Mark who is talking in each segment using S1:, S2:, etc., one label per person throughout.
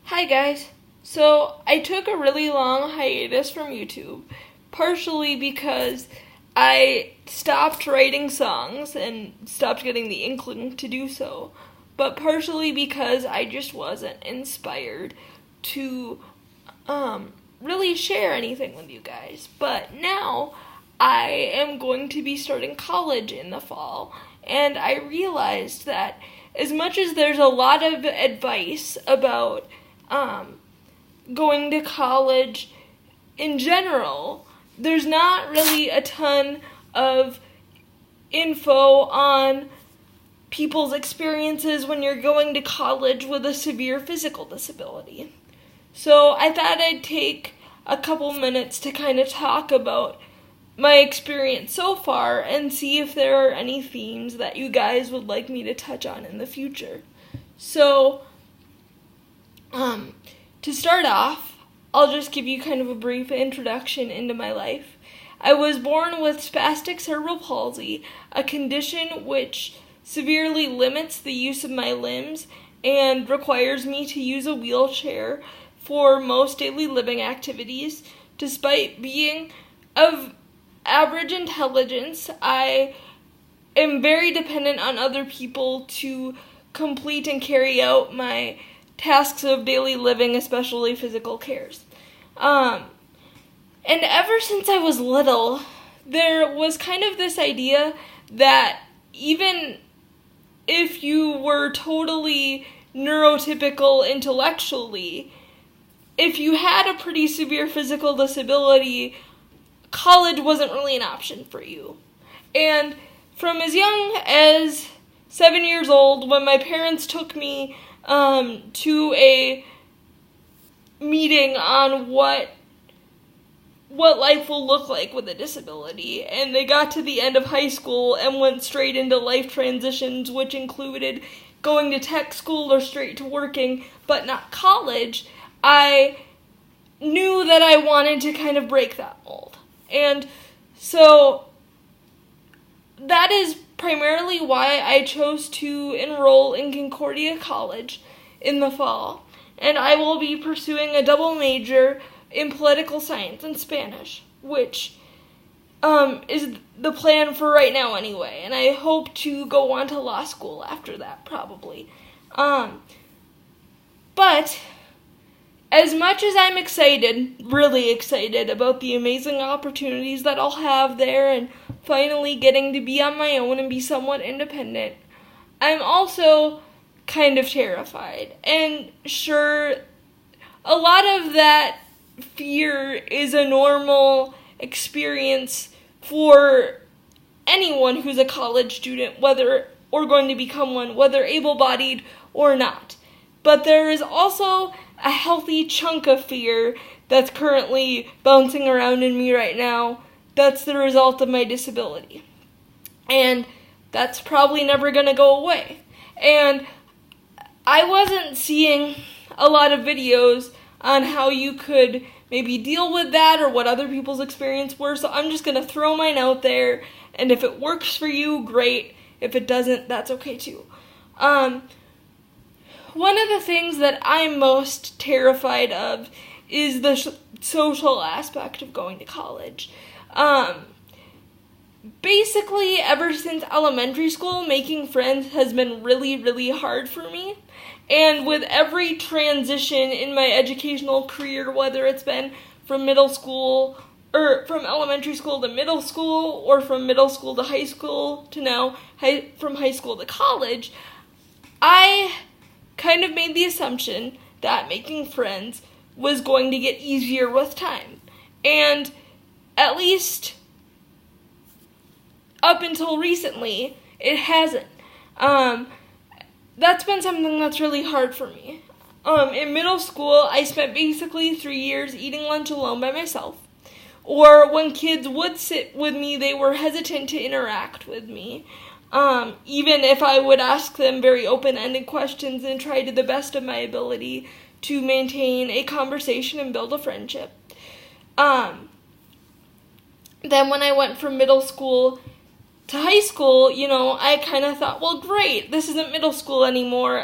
S1: Hi guys. So I took a really long hiatus from YouTube, partially because I stopped writing songs and stopped getting the inkling to do so, but partially because I just wasn't inspired to really share anything with you guys. But now I am going to be starting college in the fall, and I realized that as much as there's a lot of advice about going to college in general, there's not really a ton of info on people's experiences when you're going to college with a severe physical disability. So I thought I'd take a couple minutes to kind of talk about my experience so far and see if there are any themes that you guys would like me to touch on in the future. So, to start off, I'll just give you kind of a brief introduction into my life. I was born with spastic cerebral palsy, a condition which severely limits the use of my limbs and requires me to use a wheelchair for most daily living activities. Despite being of average intelligence, I am very dependent on other people to complete and carry out my tasks of daily living, especially physical cares. And ever since I was little, there was kind of this idea that even if you were totally neurotypical intellectually, if you had a pretty severe physical disability, college wasn't really an option for you. And from as young as 7 years old, when my parents took me to a meeting on what life will look like with a disability, and they got to the end of high school and went straight into life transitions, which included going to tech school or straight to working, but not college, I knew that I wanted to kind of break that mold. And so that is primarily why I chose to enroll in Concordia College in the fall, and I will be pursuing a double major in political science and Spanish, which is the plan for right now anyway, and I hope to go on to law school after that, probably. But as much as I'm really excited about the amazing opportunities that I'll have there and finally getting to be on my own and be somewhat independent, I'm also kind of terrified. And sure, a lot of that fear is a normal experience for anyone who's a college student, whether or going to become one, whether able-bodied or not. But there is also a healthy chunk of fear that's currently bouncing around in me right now that's the result of my disability. And that's probably never going to go away. And I wasn't seeing a lot of videos on how you could maybe deal with that or what other people's experience were, so I'm just going to throw mine out there, and if it works for you, great. If it doesn't, that's okay too. One of the things that I'm most terrified of is the social aspect of going to college. Basically, ever since elementary school, making friends has been really, really hard for me. And with every transition in my educational career, whether it's been from middle school, or from elementary school to middle school, or from middle school to high school, to now from high school to college, I kind of made the assumption that making friends was going to get easier with time. And at least up until recently, it hasn't. That's been something that's really hard for me. In middle school, I spent basically 3 years eating lunch alone by myself. Or when kids would sit with me, they were hesitant to interact with me. Even if I would ask them very open-ended questions and try to the best of my ability to maintain a conversation and build a friendship. Then when I went from middle school to high school, I kind of thought, well, great, this isn't middle school anymore.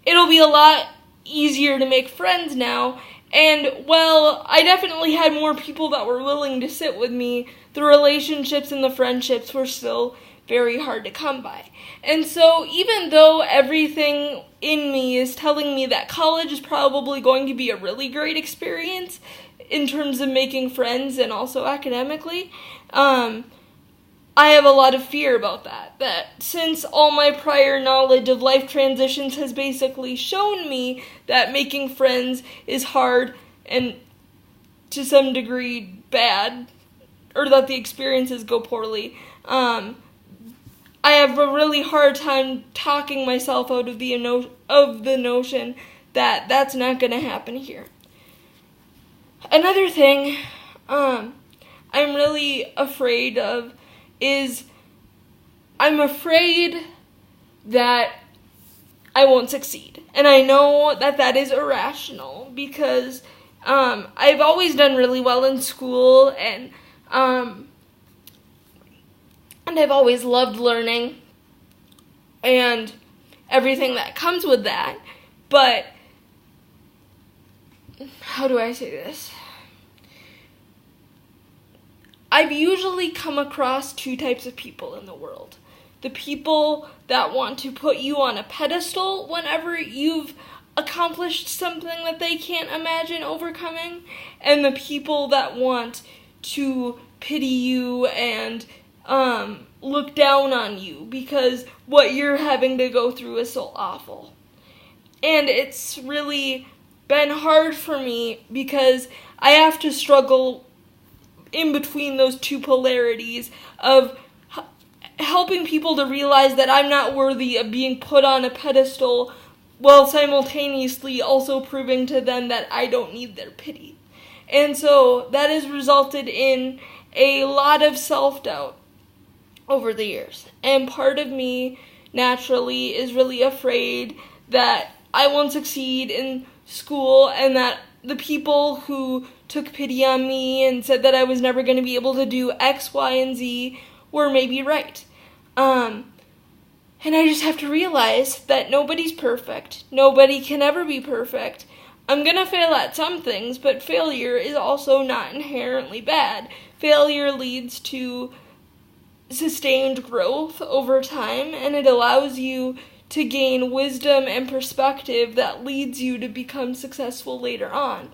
S1: It'll be a lot easier to make friends now. And, well, I definitely had more people that were willing to sit with me. The relationships and the friendships were still very hard to come by. And so even though everything in me is telling me that college is probably going to be a really great experience in terms of making friends and also academically, I have a lot of fear about that. That since all my prior knowledge of life transitions has basically shown me that making friends is hard and to some degree bad, or that the experiences go poorly, I have a really hard time talking myself out of the notion that that's not going to happen here. Another thing I'm really afraid of is I'm afraid that I won't succeed. And I know that that is irrational because I've always done really well in school, and I've always loved learning and everything that comes with that. But how do I say this? I've usually come across two types of people in the world. The people that want to put you on a pedestal whenever you've accomplished something that they can't imagine overcoming, and the people that want to pity you and look down on you because what you're having to go through is so awful. And it's really been hard for me because I have to struggle in between those two polarities of helping people to realize that I'm not worthy of being put on a pedestal while simultaneously also proving to them that I don't need their pity. And so that has resulted in a lot of self-doubt over the years. And part of me naturally is really afraid that I won't succeed in school and that the people who took pity on me and said that I was never going to be able to do X, Y, and Z were maybe right. And I just have to realize that nobody's perfect. Nobody can ever be perfect. I'm going to fail at some things, but failure is also not inherently bad. Failure leads to sustained growth over time, and it allows you to gain wisdom and perspective that leads you to become successful later on.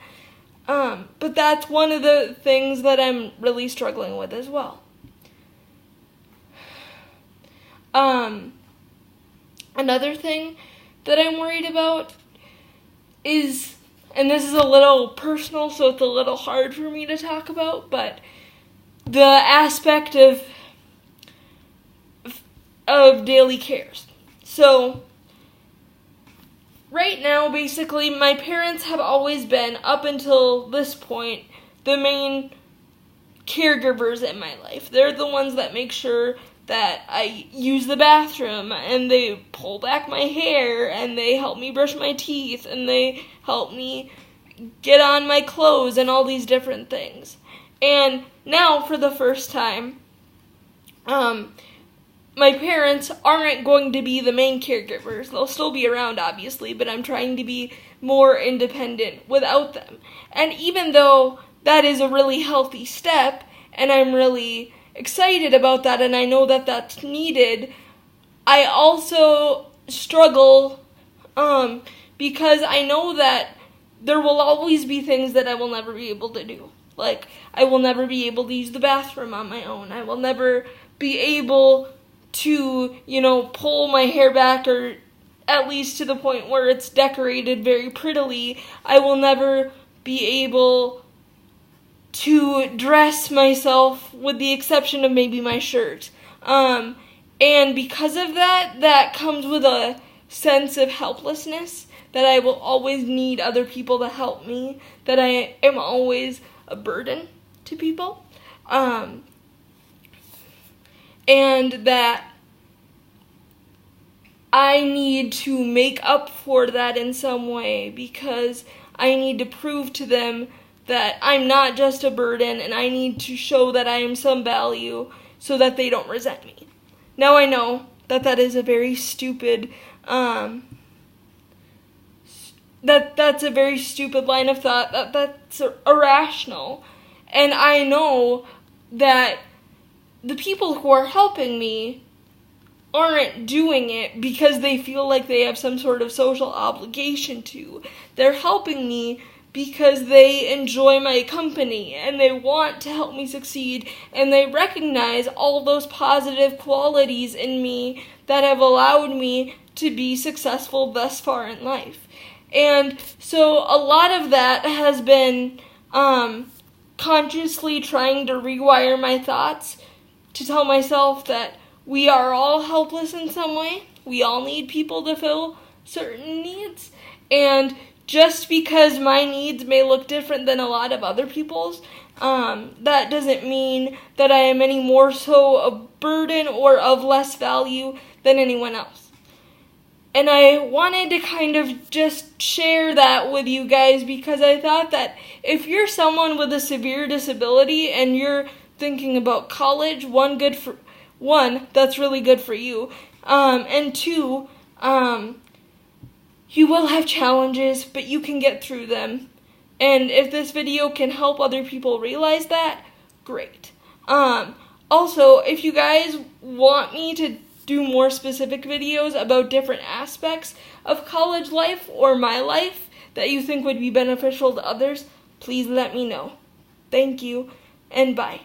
S1: But that's one of the things that I'm really struggling with as well. Another thing that I'm worried about is, and this is a little personal, so it's a little hard for me to talk about, but the aspect of daily cares. So, right now, basically, my parents have always been, up until this point, the main caregivers in my life. They're the ones that make sure that I use the bathroom, and they pull back my hair, and they help me brush my teeth, and they help me get on my clothes, and all these different things. And now, for the first time, my parents aren't going to be the main caregivers. They'll still be around, obviously, but I'm trying to be more independent without them. And even though that is a really healthy step, and I'm really excited about that, and I know that that's needed, I also struggle because I know that there will always be things that I will never be able to do. Like, I will never be able to use the bathroom on my own. I will never be able to, pull my hair back, or at least to the point where it's decorated very prettily. I will never be able to dress myself with the exception of maybe my shirt. And because of that, that comes with a sense of helplessness, that I will always need other people to help me, that I am always a burden to people. And that I need to make up for that in some way, because I need to prove to them that I'm not just a burden, and I need to show that I am some value so that they don't resent me. Now I know that that is a very stupid that's a very stupid line of thought. That's irrational. And I know that the people who are helping me aren't doing it because they feel like they have some sort of social obligation to. They're helping me because they enjoy my company and they want to help me succeed, and they recognize all those positive qualities in me that have allowed me to be successful thus far in life. And so a lot of that has been consciously trying to rewire my thoughts to tell myself that we are all helpless in some way. We all need people to fill certain needs. And just because my needs may look different than a lot of other people's, that doesn't mean that I am any more so a burden or of less value than anyone else. And I wanted to kind of just share that with you guys because I thought that if you're someone with a severe disability and you're thinking about college, one, that's really good for you. And two, you will have challenges, but you can get through them. And if this video can help other people realize that, great. Also, if you guys want me to do more specific videos about different aspects of college life or my life that you think would be beneficial to others, please let me know. Thank you, and bye.